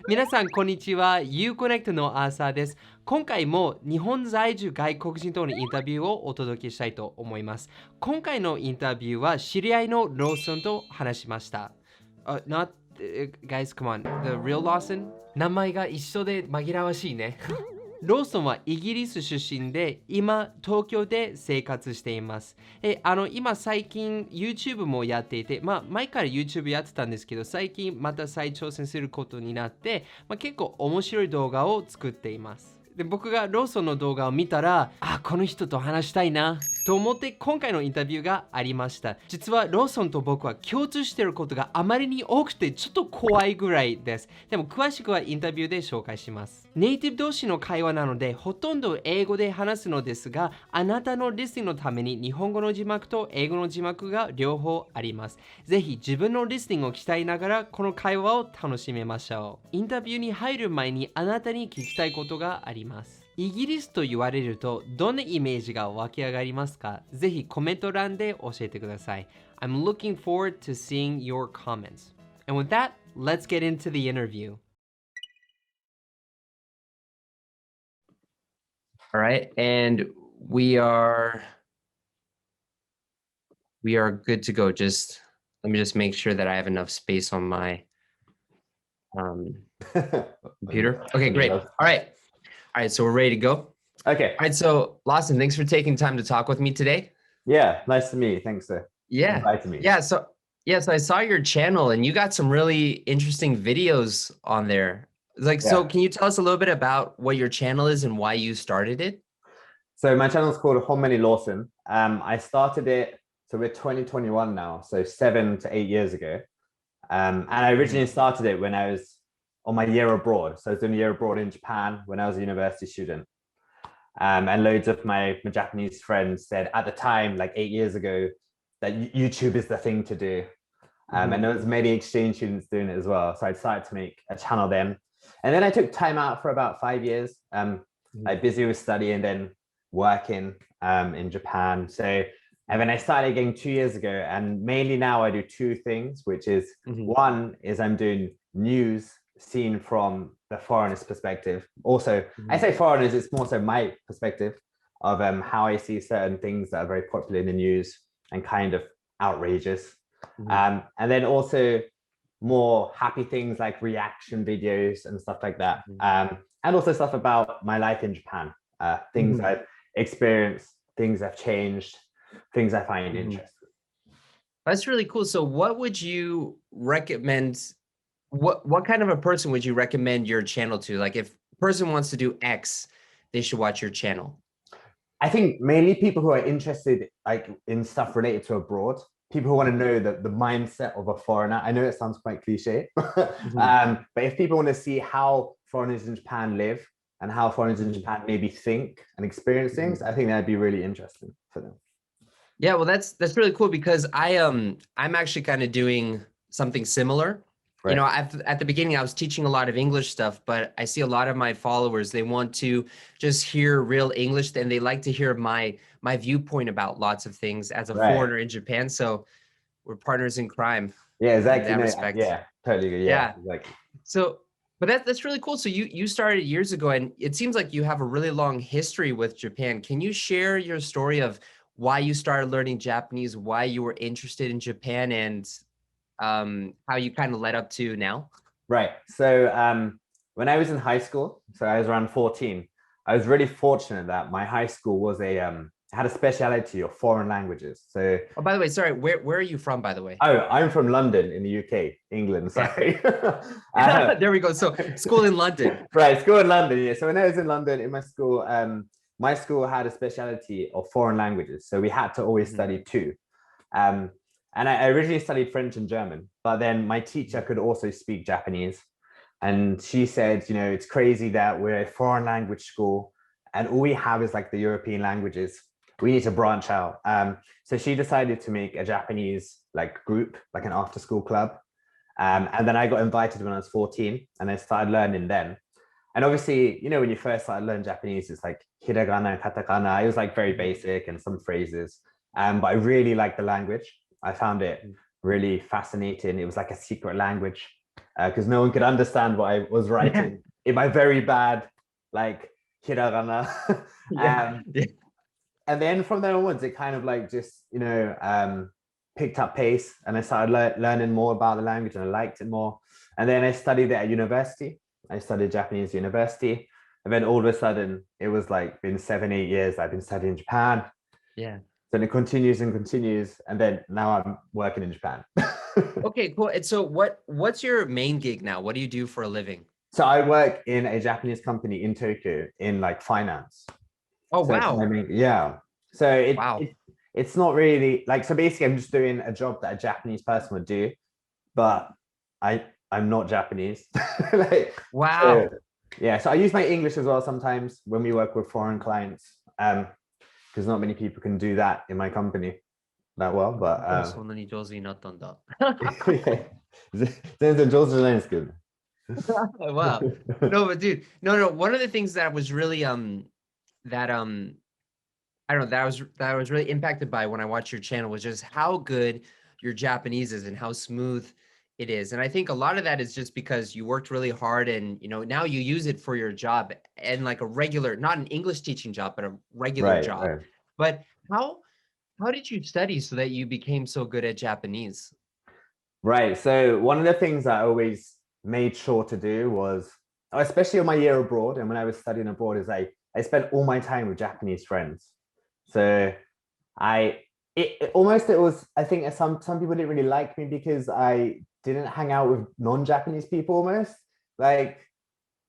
皆さん、こんにちは。IU-Connect のアーサーです。今回も日本在住外国人とのインタビューをお届けしたいと思います。今回のインタビューは知り合いのローソンと話しました。not, guys, come on. The real Lawson? 名前が一緒で紛らわしいね。ローソンはイギリス出身で、今、東京で生活しています。今、最近、YouTube もやっていて、前から YouTube やってたんですけど、最近また再挑戦することになって、結構面白い動画を作っています。で、僕がローソンの動画を見たら、この人と話したいな、と思って今回のインタビューがありました。実はローソンと僕は共通していることがあまりに多くてちょっと怖いぐらいです。でも詳しくはインタビューで紹介します。ネイティブ同士の会話なのでほとんど英語で話すのですが、あなたのリスニングのために日本語の字幕と英語の字幕が両方あります。ぜひ自分のリスニングを鍛えながらこの会話を楽しめましょう。インタビューに入る前にあなたに聞きたいことがあります。イギリスと言われるとどんなイメージが湧き上がりますか？ぜひコメント欄で教えてください。I'm looking forward to seeing your comments. And with that, let's get into the interview. All right, and we are good to go. Just let me just make sure that I have enough space on my computer. Okay, great. All right, so we're ready to go. Okay. All right, so Lawson, thanks for taking time to talk with me today. Yeah, nice to meet you. Thanks for inviting me. So I saw your channel and you got some really interesting videos on there. So can you tell us a little bit about what your channel is and why you started it? So my channel is called Hon Many Lawson. I started it, so we're 2021 now, so 7 to 8 years ago. And I originally started it when I was on my year abroad. So I was doing a year abroad in Japan when I was a university student. And loads of my Japanese friends said at the time, like 8 years ago, that YouTube is the thing to do. And there was many exchange students doing it as well. So I decided to make a channel then. And then I took time out for about 5 years, like busy with studying and then working in Japan. And then I started again 2 years ago. And mainly now I do two things, which is one is I'm doing news seen from the foreigner's perspective. Also, I say foreigners, it's more so my perspective of how I see certain things that are very popular in the news and kind of outrageous. And then also more happy things like reaction videos and stuff like that. And also stuff about my life in Japan, things I've experienced, things I've changed, things I find interesting. That's really cool. So what would you recommend? What kind of a person would you recommend your channel to? Like if a person wants to do X, they should watch your channel. I think mainly people who are interested like in stuff related to abroad, people who want to know the mindset of a foreigner. I know it sounds quite cliche, but if people want to see how foreigners in Japan live and how foreigners in Japan maybe think and experience things, I think that'd be really interesting for them. Yeah, well, that's really cool because I'm actually kind of doing something similar. Right. You know, at the beginning, I was teaching a lot of English stuff, but I see a lot of my followers, they want to just hear real English and they like to hear my viewpoint about lots of things as a foreigner in Japan. So we're partners in crime. Yeah, exactly. In that respect. Yeah, totally good. Yeah, exactly. So, but that's really cool. So you started years ago and it seems like you have a really long history with Japan. Can you share your story of why you started learning Japanese, why you were interested in Japan, and how you kind of led up to now? Right. So when I was in high school, so I was around 14, I was really fortunate that my high school was had a speciality of foreign languages. So by the way, sorry, where are you from, by the way? Oh, I'm from London in the UK, England, sorry. There we go. So school in London. Right, school in London, yeah. So when I was in London in my school had a speciality of foreign languages. So we had to always study two. And I originally studied French and German, but then my teacher could also speak Japanese. And she said, you know, it's crazy that we're a foreign language school and all we have is like the European languages. We need to branch out. So she decided to make a Japanese like group, like an after school club. And then I got invited when I was 14 and I started learning then. And obviously, you know, when you first started learning Japanese, it's like hiragana and katakana. It was like very basic and some phrases. But I really liked the language. I found it really fascinating. It was like a secret language. because no one could understand what I was writing in my very bad, like, hiragana. And then from then onwards, it kind of like just, picked up pace, and I started learning more about the language, and I liked it more. And then I studied it at university. I studied Japanese university. And then all of a sudden, it was like been 7-8 years I've been studying in Japan. Yeah. Then it continues and continues. And then now I'm working in Japan. Okay, cool. And so what's your main gig now? What do you do for a living? So I work in a Japanese company in Tokyo in like finance. Oh, So wow. yeah. So it's not really like, so basically I'm just doing a job that a Japanese person would do, but I'm not Japanese. Like, Wow. So I use my English as well sometimes when we work with foreign clients, because not many people can do that in my company that well. But そんなに上手になったんだ。全然上手じゃないんですけど。Wow. No, but dude, no. One of the things that was really I don't know, that I was really impacted by when I watched your channel was just how good your Japanese is and how smooth it is. And I think a lot of that is just because you worked really hard, and now you use it for your job, and like a regular, not an English teaching job, but a regular job. Right. But how did you study so that you became so good at Japanese? Right. So one of the things I always made sure to do was, especially on my year abroad and when I was studying abroad, is I spent all my time with Japanese friends. So I think some people didn't really like me because I didn't hang out with non-Japanese people almost, like,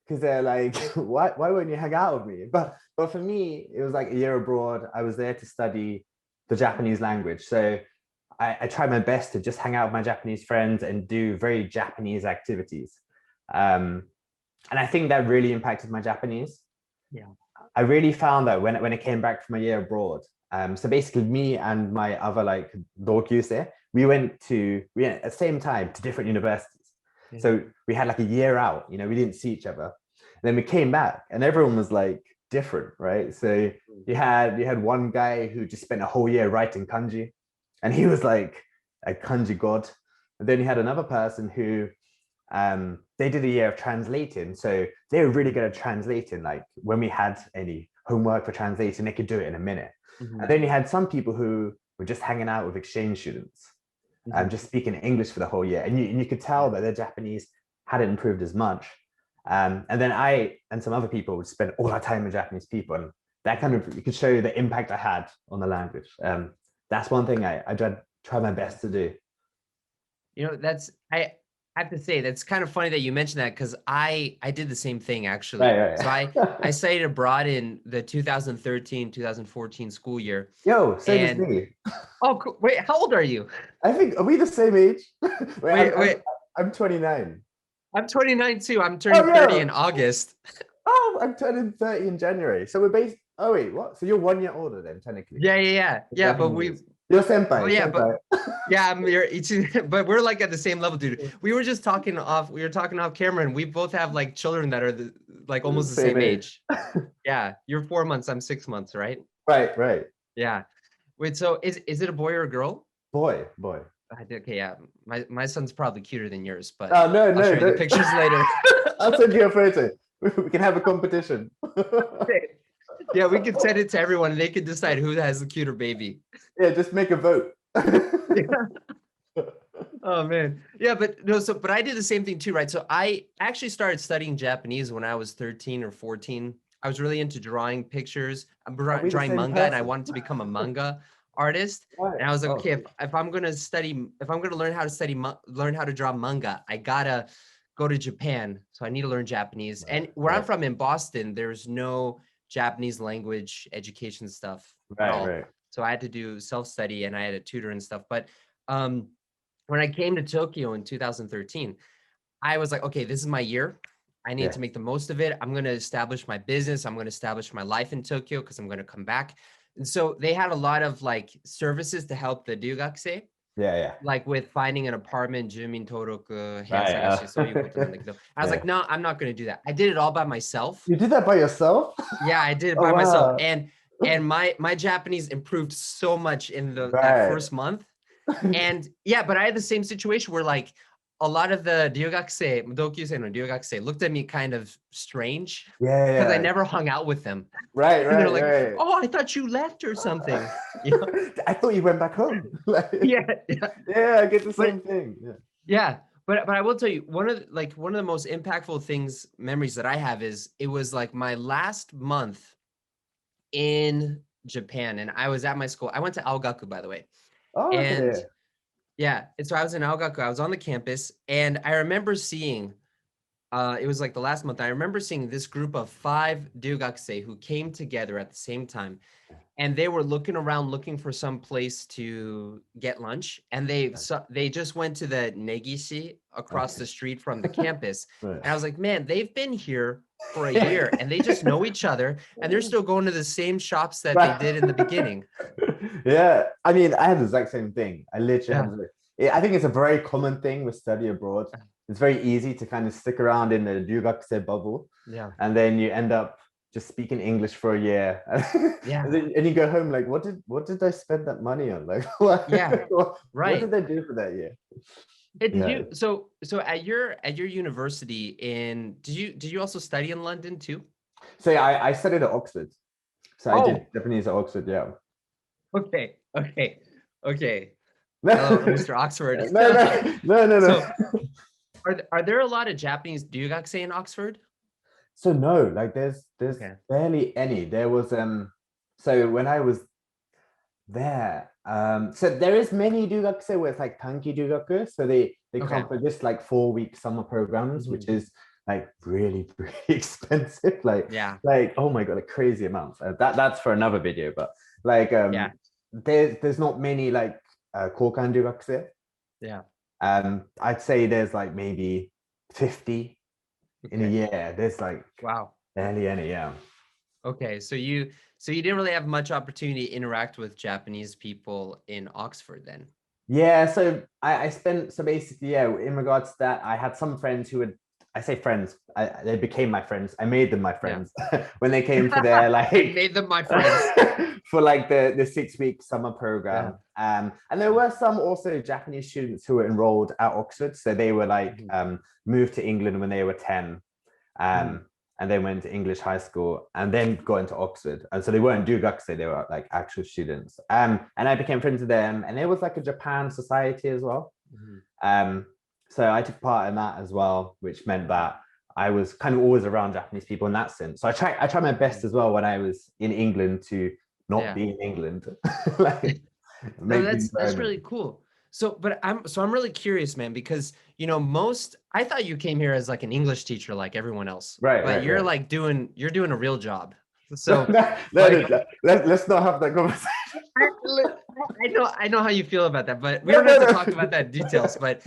because they're like, why won't you hang out with me? But for me, it was like a year abroad. I was there to study the Japanese language. So I tried my best to just hang out with my Japanese friends and do very Japanese activities. And I think that really impacted my Japanese. Yeah. I really found that when I came back from a year abroad, so basically me and my other like dokyusei, we went at the same time to different universities. Yeah. So we had like a year out, we didn't see each other. And then we came back and everyone was like different, right? So you had one guy who just spent a whole year writing kanji, and he was like a kanji god. And then you had another person who they did a year of translating, so they were really good at translating. Like when we had any homework for translating, they could do it in a minute. Mm-hmm. And then you had some people who were just hanging out with exchange students, just speaking English for the whole year, and you could tell that their Japanese hadn't improved as much. And then I and some other people would spend all our time with Japanese people, and that kind of, you could show you the impact I had on the language. That's one thing I try my best to do. I have to say, that's kind of funny that you mentioned that, because I did the same thing actually. Right. So I studied abroad in the 2013-2014 school year. Yo, same as me. Oh, cool. Wait, how old are you? I think, are we the same age? Wait. I'm 29. I'm 29 too. I'm turning 30 in August. Oh, I'm turning 30 in January. So we're based. Oh wait, what? So you're 1 year older then, technically. Yeah. But you're senpai. Oh, yeah, senpai. But we're like at the same level, dude. We were talking off camera, and we both have like children that are like almost the same age. Yeah, you're 4 months, I'm 6 months, right? Right. Yeah. Wait, so is it a boy or a girl? Boy. Okay, yeah. My son's probably cuter than yours, but no, I'll show you the pictures later. I'll send you a photo. We can have a competition. Yeah, we can send it to everyone, and they can decide who has the cuter baby. Yeah, just make a vote. Oh man. Yeah, but I did the same thing too, right? So I actually started studying Japanese when I was 13 or 14. I was really into drawing pictures. I'm drawing manga, and I wanted to become a manga artist. Right. And I was like, okay, if I'm gonna learn how to draw manga, I gotta go to Japan. So I need to learn Japanese. And where I'm from in Boston, there's no Japanese language education stuff at all. Right. So I had to do self-study, and I had a tutor and stuff. But when I came to Tokyo in 2013, I was like, okay, this is my year. I need to make the most of it. I'm going to establish my business. I'm going to establish my life in Tokyo, because I'm going to come back. And so they had a lot of like services to help the ryugakusei. Yeah. Like with finding an apartment, jumin toroku, I was like, no, I'm not going to do that. I did it all by myself. You did that by yourself? Yeah, I did it by myself. And my Japanese improved so much in that first month. And yeah, but I had the same situation where like a lot of the 同級生の留学生 looked at me kind of strange Yeah, because I yeah. never hung out with them. Right, And they're right, like, right. oh, I thought you left or something. You know? I thought you went back home. Like, Yeah. yeah, I get the same thing. Yeah. Yeah. But I will tell you, one of the most impactful memories that I have is it was like my last month in Japan, and I was at my school. I went to Aogaku, by the way. Oh, And okay. yeah, and so I was in Aogaku. I was on the campus, and I remember seeing, it was like the last month. I remember seeing this group of 5 ryugakusei who came together at the same time, and they were looking around looking for some place to get lunch, and they just went to the Negishi across the street from the campus. Right. And I was like, man, they've been here for a year, and they just know each other, and they're still going to the same shops that they did in the beginning. Yeah, I mean, I had the exact same thing. I literally I think it's a very common thing with study abroad. It's very easy to kind of stick around in the ryugakusei bubble. Yeah. And then you end up just speaking English for a year. Yeah. And you go home like, what did I spend that money on? Like, what, Right. What did I do for that year? So at your university did you also study in London too? So yeah, I studied at Oxford. So I did Japanese at Oxford, yeah. Okay. Hello, Mr. Oxford. No. So, are there a lot of Japanese ryugakusei in Oxford? So no, like there's barely any. There was so when I was there, so there is many ryugakusei where it's like tanki ryugaku, so they come for just like 4-week summer programs, which is like really expensive, like oh my god, like crazy amounts. That's for another video, but like there's not many like kokan ryugakusei. I'd say there's like maybe 50 in a year. There's like barely any. Okay, so you didn't really have much opportunity to interact with Japanese people in Oxford then? Yeah, so I spent, so basically, in regards to that, I had some friends who would, I say friends, they became my friends. I made them my friends when they came for their like I made them my friends for like the 6-week summer program. And there were some also Japanese students who were enrolled at Oxford, so they were like moved to England when they were 10, and then went to English high school and then got into Oxford. And so they weren't ryugakusei, they were like actual students. And I became friends with them, and there was like a Japan society as well. So I took part in that as well, which meant that I was kind of always around Japanese people in that sense. So I tried my best as well when I was in England to not be in England. Like, no, that's really cool. So I'm really curious, man, because I thought you came here as like an English teacher, like everyone else. Right. But you're like doing a real job. So let's not have that conversation. I know how you feel about that, but we don't have to talk about that details. But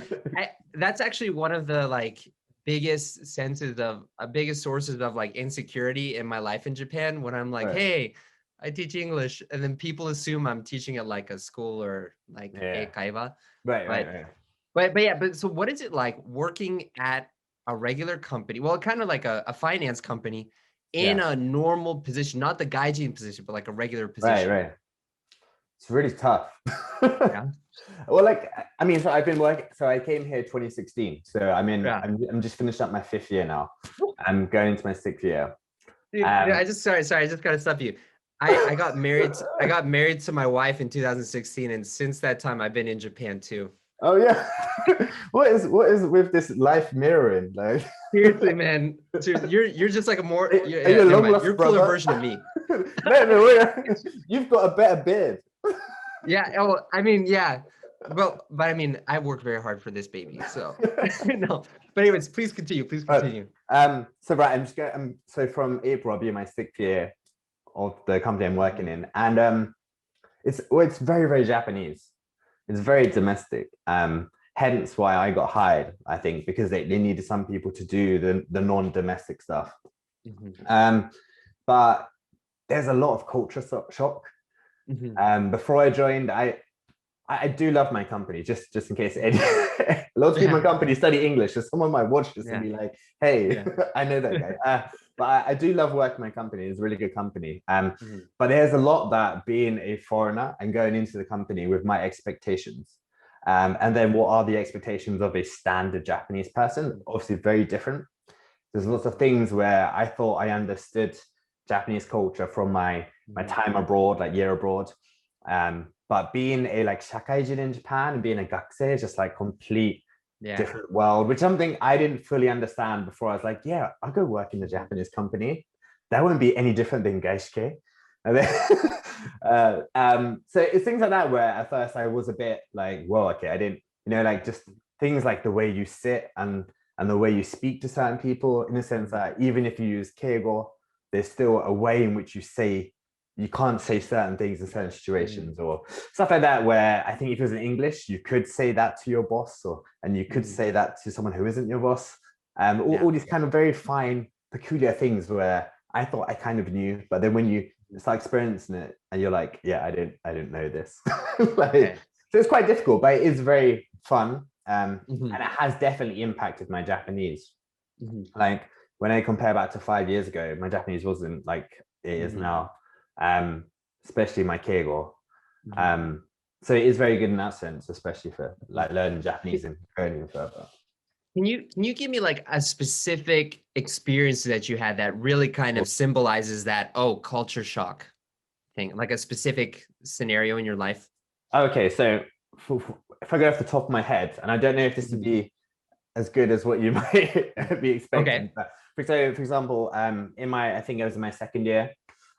that's actually one of the like biggest sources of like insecurity in my life in Japan, when I'm like, hey, I teach English, and then people assume I'm teaching at like a school or like Eikaiwa. Right. But so what is it like working at a regular company? Well, kind of like a finance company in a normal position, not the gaijin position, but like a regular position. Right. It's really tough. Well, like, I mean, so I've been working, so I came here 2016. So I'm just finished up my 5th year now. I'm going into my 6th year. Dude, I just gotta stop you. I got married to my wife in 2016, and since that time I've been in Japan too. Oh yeah. What is with this life mirroring? Like seriously, man, dude, you're just like you're a cooler version of me. No, you've got a better beard. Well, I mean, but I mean, I worked very hard for this baby, so no. But anyways, please continue. So I'm just going. So from April, I'll be in my 6th year of the company I'm working in, and it's very, very Japanese. It's very domestic. Hence why I got hired, I think, because they needed some people to do the non-domestic stuff. But there's a lot of culture shock. Before I joined, I do love my company, just in case a lot of people in my company study English, so someone might watch this and be like, hey, I know that guy. But I do love working my company. It's a really good company. But there's a lot that being a foreigner and going into the company with my expectations. And then what are the expectations of a standard Japanese person? Obviously very different. There's lots of things where I thought I understood Japanese culture from my time abroad, like year abroad. But being a like shakaijin in Japan and being a gakusei is just like complete different world, which is something I didn't fully understand before. I was like, yeah, I'll go work in a Japanese company. That wouldn't be any different than gaishike. And then, so it's things like that where at first I was a bit like, well, okay, I didn't, like just things like the way you sit and the way you speak to certain people, in the sense that even if you use keigo, there's still a way in which you can't say certain things in certain situations or stuff like that, where I think if it was in English, you could say that to your boss, and you could say that to someone who isn't your boss. All these kind of very fine, peculiar things where I thought I kind of knew, but then when you start experiencing it and you're like, yeah, I didn't know this. So it's quite difficult, but it is very fun. And it has definitely impacted my Japanese. Like when I compare back to 5 years ago, my Japanese wasn't like it is now, especially my keigo. So it is very good in that sense, especially for like learning Japanese and going even further. Can you give me like a specific experience that you had that really kind of symbolizes that culture shock thing, like a specific scenario in your life? Okay, so if I go off the top of my head, and I don't know if this would be as good as what you might be expecting. Okay. But for example, I think it was in my second year,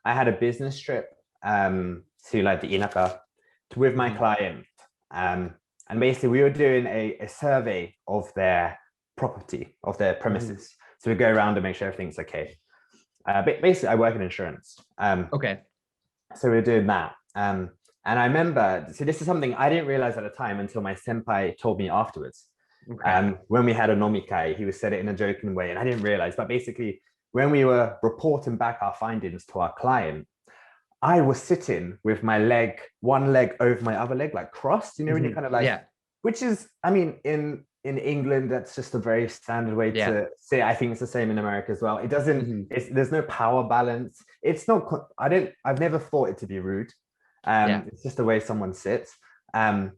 I had a business trip to like the inaka with my client. And basically we were doing a survey of their property, of their premises. So we go around and make sure everything's okay. But basically I work in insurance. Okay. So we were doing that. And I remember, so this is something I didn't realize at the time until my senpai told me afterwards. When we had a nomikai, he said it in a joking way, and I didn't realize. But basically, when we were reporting back our findings to our client, I was sitting with my one leg over my other leg, like crossed, when you're kind of like, which is, I mean, in England, that's just a very standard way to sit. I think it's the same in America as well. It doesn't, there's no power balance. It's not, I've never thought it to be rude. It's just the way someone sits. And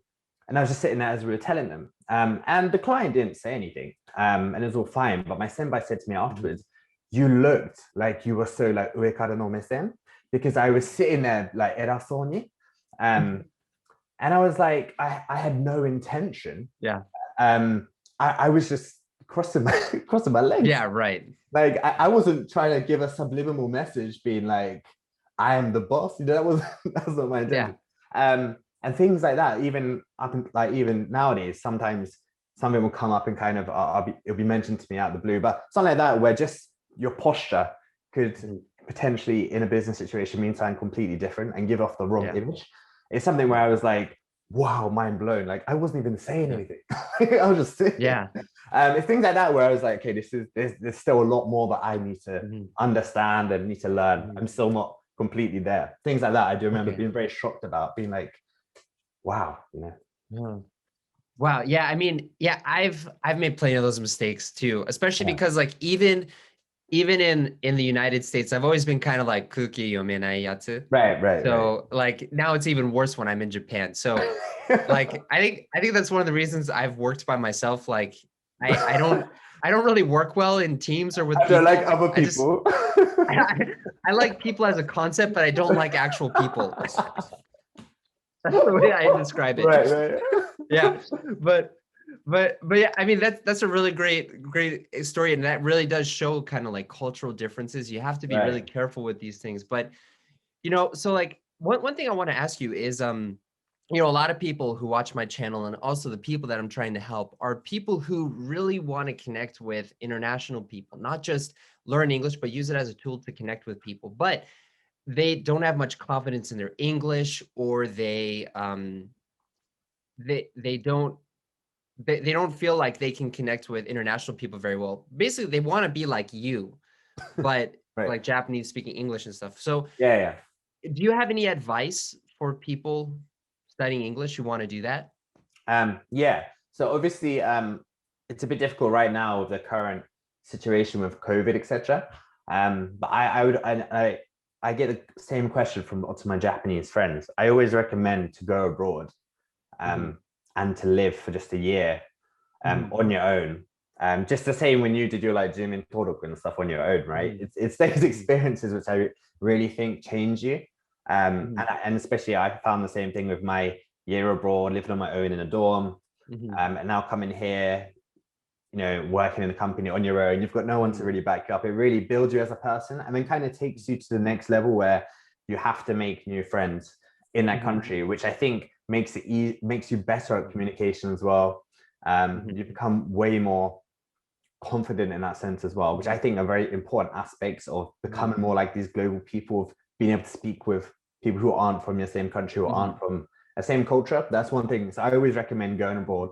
I was just sitting there as we were telling them. And the client didn't say anything. And it was all fine. But my senpai said to me afterwards, you looked like you were so like uekara no mesen, because I was sitting there like erasoni. And I was like, I had no intention. I was just crossing my legs. Yeah, right. Like I wasn't trying to give a subliminal message being like, I am the boss. That was not my intention. And things like that, even nowadays, sometimes something will come up and kind of it'll be mentioned to me out of the blue, but something like that where just your posture could potentially in a business situation mean something completely different and give off the wrong image. It's something where I was like, wow, mind blown. Like I wasn't even saying anything. I was just sitting. It's things like that where I was like, okay, there's still a lot more that I need to understand and need to learn. I'm still not completely there. Things like that I do remember being very shocked about, being like, wow, Wow. Yeah. I mean, I've made plenty of those mistakes too, especially because like even in the United States, I've always been kind of like kuki yomenai yatsu. Right. So like now it's even worse when I'm in Japan. So like I think that's one of the reasons I've worked by myself. Like I don't really work well in teams or with people. I don't like other people. I like people as a concept, but I don't like actual people. That's the way I describe it. Right. Yeah, but yeah, I mean that's a really great story, and that really does show kind of like cultural differences. You have to be really careful with these things. But so like one thing I want to ask you is a lot of people who watch my channel and also the people that I'm trying to help are people who really want to connect with international people, not just learn English, but use it as a tool to connect with people. But they don't have much confidence in their English, or they don't feel like they can connect with international people very well. Basically, they want to be like you, but like Japanese speaking English and stuff. So do you have any advice for people studying English who want to do that? So obviously it's a bit difficult right now with the current situation with COVID, etc. But I get the same question from lots of my Japanese friends. I always recommend to go abroad. and to live for just a year on your own. Just the same when you did your like gym and Todok and stuff on your own, right? It's those experiences which I really think change you. And especially I found the same thing with my year abroad, living on my own in a dorm, and now coming here, you know, working in a company on your own, you've got no one to really back you up. It really builds you as a person and then kind of takes you to the next level where you have to make new friends in that country, which I think makes you better at communication as well. You become way more confident in that sense as well, which I think are very important aspects of becoming more like these global people, of being able to speak with people who aren't from your same country or aren't from the same culture. That's one thing. So I always recommend going abroad,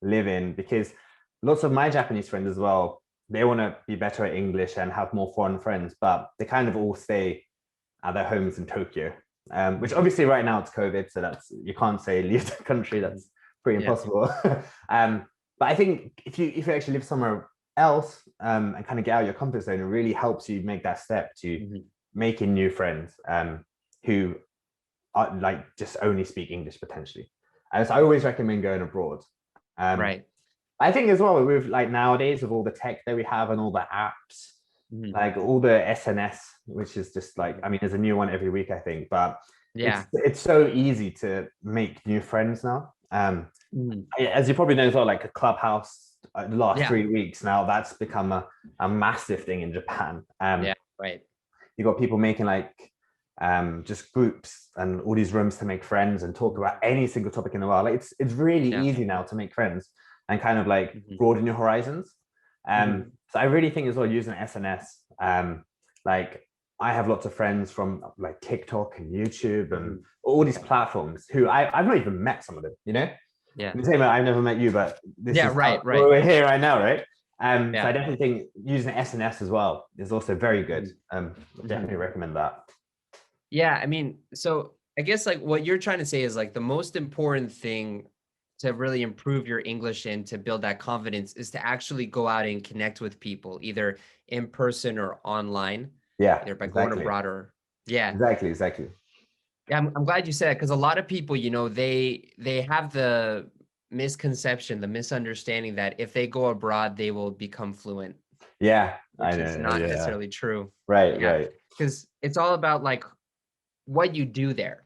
living, because lots of my Japanese friends as well, they want to be better at English and have more foreign friends, but they kind of all stay at their homes in Tokyo, which obviously right now it's COVID, so that's, you can't say leave the country, that's pretty impossible. But I think if you actually live somewhere else and kind of get out of your comfort zone, it really helps you make that step to making new friends who are like just only speak English potentially. And so I always recommend going abroad. Right. I think as well with like nowadays with all the tech that we have and all the apps, like all the SNS, which is just like, I mean, there's a new one every week, I think, but it's so easy to make new friends now. As you probably know as well, like a Clubhouse, the last 3 weeks now, that's become a massive thing in Japan. Right. You got people making like just groups and all these rooms to make friends and talk about any single topic in the world. Like it's really easy now to make friends and kind of like broaden your horizons. So I really think as well using SNS, like I have lots of friends from like TikTok and YouTube and all these platforms who I've not even met some of them, you know? Yeah. The same, I've never met you, but this is right. We're here right now, right? So I definitely think using SNS as well is also very good. Definitely recommend that. Yeah, I mean, so I guess like what you're trying to say is like the most important thing to really improve your English and to build that confidence is to actually go out and connect with people, either in person or online. Yeah, either by going abroad or Exactly. Yeah, I'm glad you said that, because a lot of people, you know, they have the misconception, the misunderstanding that if they go abroad, they will become fluent. Yeah, which is not necessarily true. Right. Because it's all about like what you do there.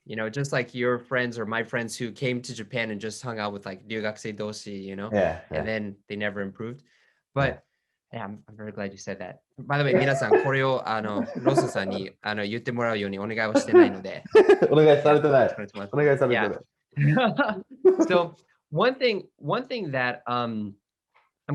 You know, just like your friends or my friends who came to Japan and just hung out with like ryugakusei doshi, you know, and then they never improved. But I'm very glad you said that. By the way, 皆さんこれをローソンさんに言ってもらうようにお願いはしてないので。お願いされてない。お願いされてない。So one thing that I'm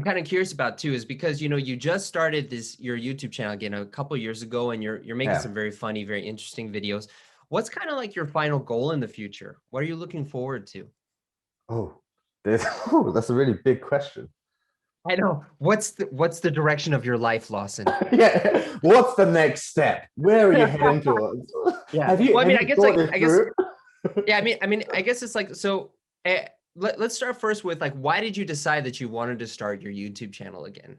kind of curious about too is because you know you just started your YouTube channel again a couple years ago, and you're making some very funny, very interesting videos. What's kind of like your final goal in the future? What are you looking forward to? That's a really big question. I know. What's the direction of your life, Lawson? What's the next step? Where are you heading towards? I guess it's like, so let's start first with like, why did you decide that you wanted to start your YouTube channel again?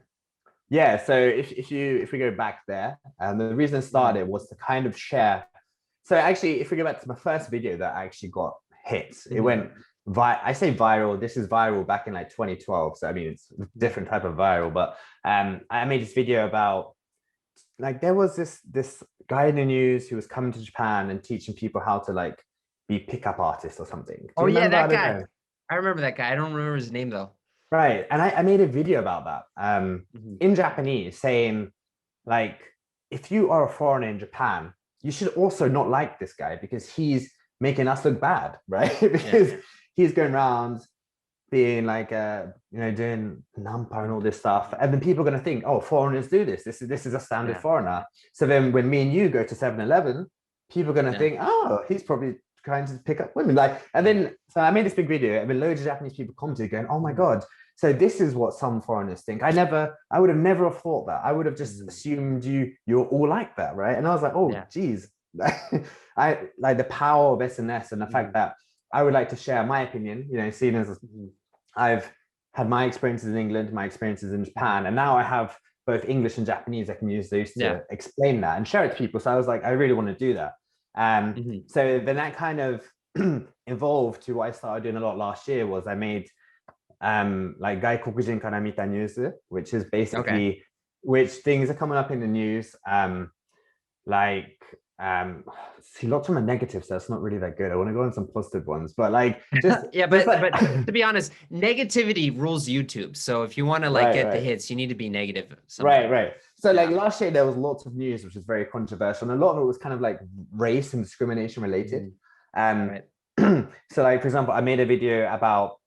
Yeah, so if we go back there, the reason I started was to kind of share. So actually, if we go back to my first video that I actually got hits, it went I say viral. This is viral back in like 2012. So I mean, it's a different type of viral, but I made this video about like there was this guy in the news who was coming to Japan and teaching people how to like be pickup artists or something. Oh yeah, that guy. I remember that guy. I don't remember his name though. Right, and I made a video about that in Japanese, saying like if you are a foreigner in Japan, you should also not like this guy because he's making us look bad, right? Because he's going around being like doing nampa and all this stuff, and then people are going to think, oh, foreigners do this. This is a standard foreigner. So then when me and you go to 7-Eleven, people are going to think, oh, he's probably trying to pick up women. Like, and then so I made this big video, and then loads of Japanese people commented going, oh my god, so this is what some foreigners think. I would have never thought that. I would have just assumed you're all like that, right? And I was like, oh geez. I like the power of SNS and the fact that I would like to share my opinion, you know, seeing as I've had my experiences in England, my experiences in Japan, and now I have both English and Japanese. I can use those to explain that and share it to people. So I was like, I really want to do that. So then that kind of evolved to what I started doing a lot last year was I made like 外国人から見た news, which is basically which things are coming up in the news. Like see, lots of them are negative, so that's not really that good. I want to go on some positive ones, but like just but to be honest, negativity rules YouTube. So if you want to like get the hits, you need to be negative sometimes. Right. So like last year there was lots of news which was very controversial, and a lot of it was kind of like race and discrimination related. So like, for example, I made a video about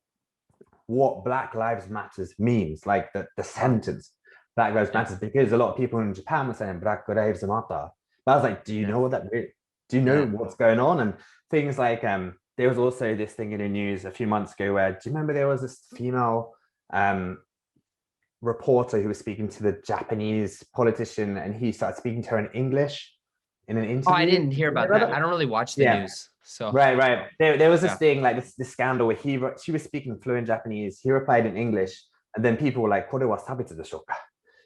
what Black Lives Matters means, like the sentence Black Lives Matters, because a lot of people in Japan were saying Black Lives Matter. But I was like, do you know what that means? Do you know what's going on? And things like there was also this thing in the news a few months ago where, do you remember there was this female reporter who was speaking to the Japanese politician, and he started speaking to her in English in an interview? Oh, I didn't hear about that. I don't really watch the news. So right. There was this thing like this scandal where she was speaking fluent Japanese. He replied in English, and then people were like, "Kore wa sabetsu desho ka?"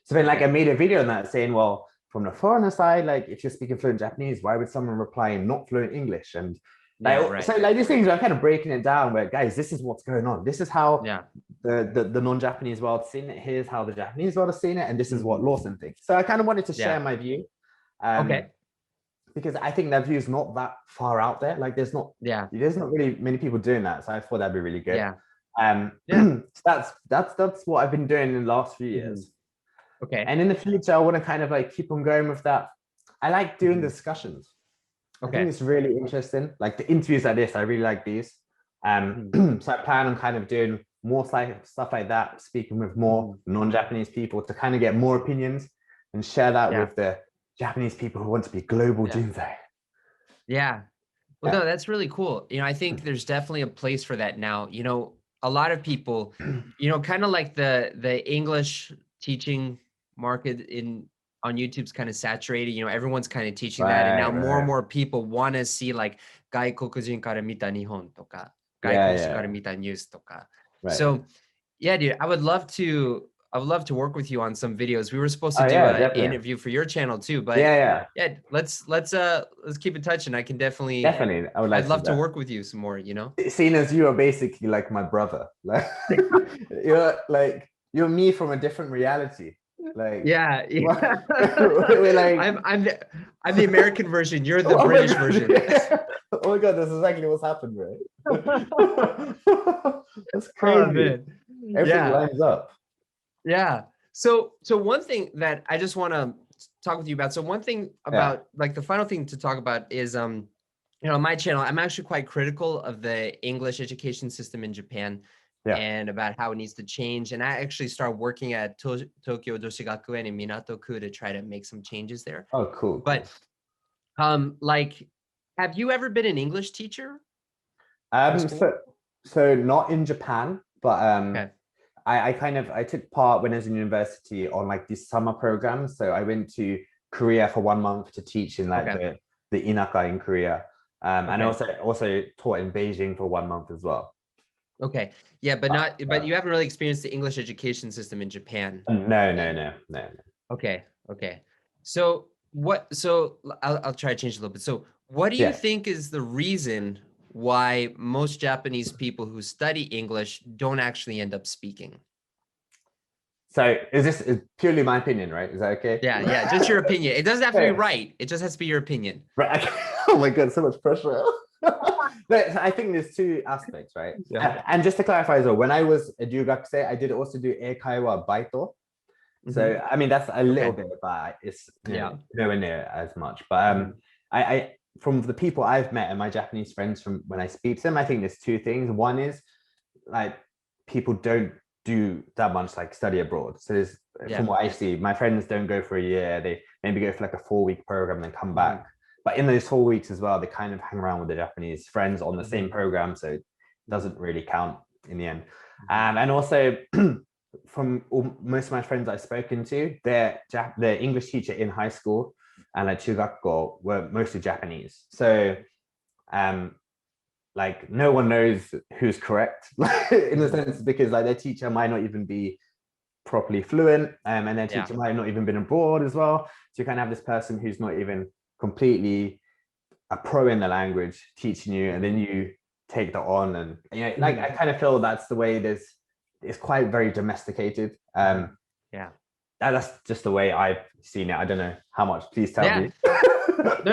So then, like, I made a video on that saying, well, from the foreigner side, like, if you're speaking fluent Japanese, why would someone reply in not fluent English? And like, so like these things are kind of breaking it down. Where guys, this is what's going on. This is how the non-Japanese world's seen it. Here's how the Japanese world has seen it, and this is what Lawson thinks. So I kind of wanted to share my view. Because I think that view is not that far out there. Like there's not really many people doing that. So I thought that'd be really good. So that's what I've been doing in the last few years. And in the future, I want to kind of like keep on going with that. I like doing discussions. I think it's really interesting. Like the interviews like this, I really like these. So I plan on kind of doing more stuff like that, speaking with more non-Japanese people to kind of get more opinions and share that with the Japanese people who want to be global doomsday. Well, no, that's really cool. You know, I think there's definitely a place for that now. You know, a lot of people, you know, kind of like the English teaching market on YouTube's kind of saturated. You know, everyone's kind of teaching that, and now more and more people want to see like 外国人から見た日本とか、外国人から見たニュースとか. So, yeah, dude, I would love to work with you on some videos. We were supposed to do an interview for your channel too, but let's keep in touch, and I can definitely I'd love to work with you some more, you know. Seeing as you are basically like my brother, like you're me from a different reality. Like we're like I'm the American version, you're the British version. Oh my god, that's exactly what's happened, right? That's crazy. Oh, man. Everything lines up. So one thing that I just want to talk with you about. So one thing about like the final thing to talk about is you know, on my channel, I'm actually quite critical of the English education system in Japan and about how it needs to change. And I actually started working at Tokyo Doshigakuen in Minato-ku to try to make some changes there. Oh, cool. But like, have you ever been an English teacher? So not in Japan, but I took part when I was in university on like these summer programs. So I went to Korea for 1 month to teach in like the inaka in Korea. And I also taught in Beijing for 1 month as well. But you haven't really experienced the English education system in Japan. No. Okay. So I'll try to change a little bit. So what do you think is the reason why most Japanese people who study English don't actually end up speaking? So is purely my opinion, right? Is that okay? Yeah, just your opinion. It doesn't have to be right. It just has to be your opinion. Right. Okay. Oh my god, so much pressure. But I think there's two aspects, right? And just to clarify as well, when I was a ryugakuse, I did also do eikaiwa baito. So I mean that's a little bit, but it's nowhere near as much. But I from the people I've met and my Japanese friends from when I speak to them, I think there's two things. One is like people don't do that much like study abroad. So there's from what I see, my friends don't go for a year. They maybe go for like a 4-week program and then come back. But in those 4 weeks as well, they kind of hang around with their Japanese friends on the same program. So it doesn't really count in the end. And also from most of my friends I've spoken to, their English teacher in high school and like chugakko were mostly Japanese. So like no one knows who's correct in a sense, because like their teacher might not even be properly fluent and their teacher might not even been abroad as well. So you kind of have this person who's not even completely a pro in the language teaching you, and then you take that on, and like I kind of feel that's the way it is. It's quite very domesticated. Yeah. That's just the way I've seen it. I don't know how much. Please tell me. No.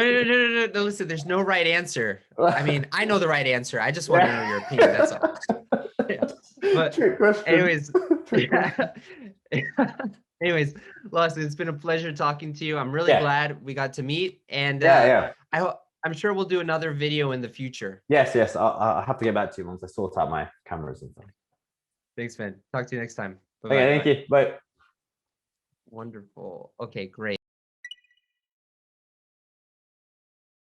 Listen, there's no right answer. I mean, I know the right answer. I just want to know your opinion. That's all. Yeah. But anyways, Lawson, it's been a pleasure talking to you. I'm really glad we got to meet, and I'm sure we'll do another video in the future. Yes. I'll have to get back to you once I sort out my cameras and stuff. Thanks, man. Talk to you next time. Bye-bye. Okay, thank you. Bye. Wonderful. Okay, great.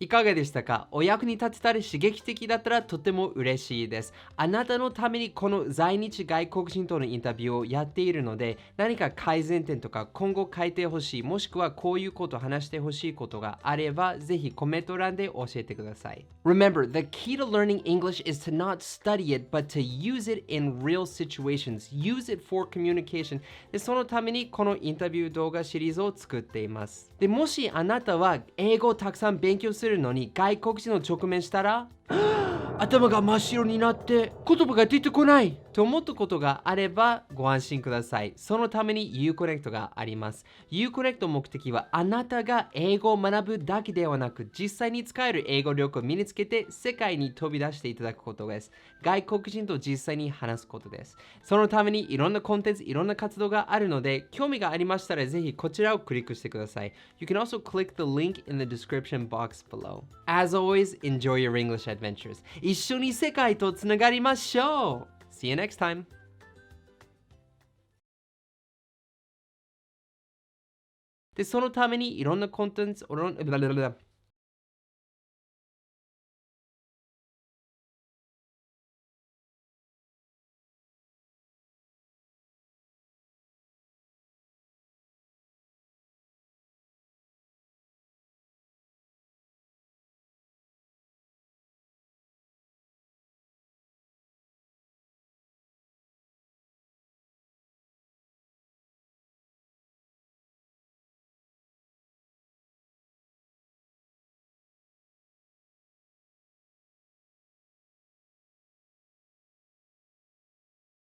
いかがでしたか？お役に立てたり刺激的だったらとても嬉しいです。あなたのためにこの在日外国人とのインタビューをやっているので、何か改善点とか今後変えてほしい、もしくはこういうことを話してほしいことがあれば、ぜひコメント欄で教えてください。Remember, the key to learning English is to not study it, but to use it in real situations. Use it for communication. で、そのためにこのインタビュー動画シリーズを作っています。で、もしあなたは英語をたくさん勉強するのに外国人の直面したら頭が真っ白になって言葉が出てこないと思ったことがあればご安心ください。そのために IU-Connect があります。IU-Connect の目的はあなたが英語を学ぶだけではなく実際に使える英語力を身につけて世界に飛び出していただくことです。外国人と実際に話すことです。そのためにいろんなコンテンツ、いろんな活動があるので興味がありましたらぜひこちらをクリックしてください。You can also click the link in the description box below. As always, enjoy your English adventures. 一緒に世界とつながりましょう。See you next time. で、そのためにいろんなコンテンツ、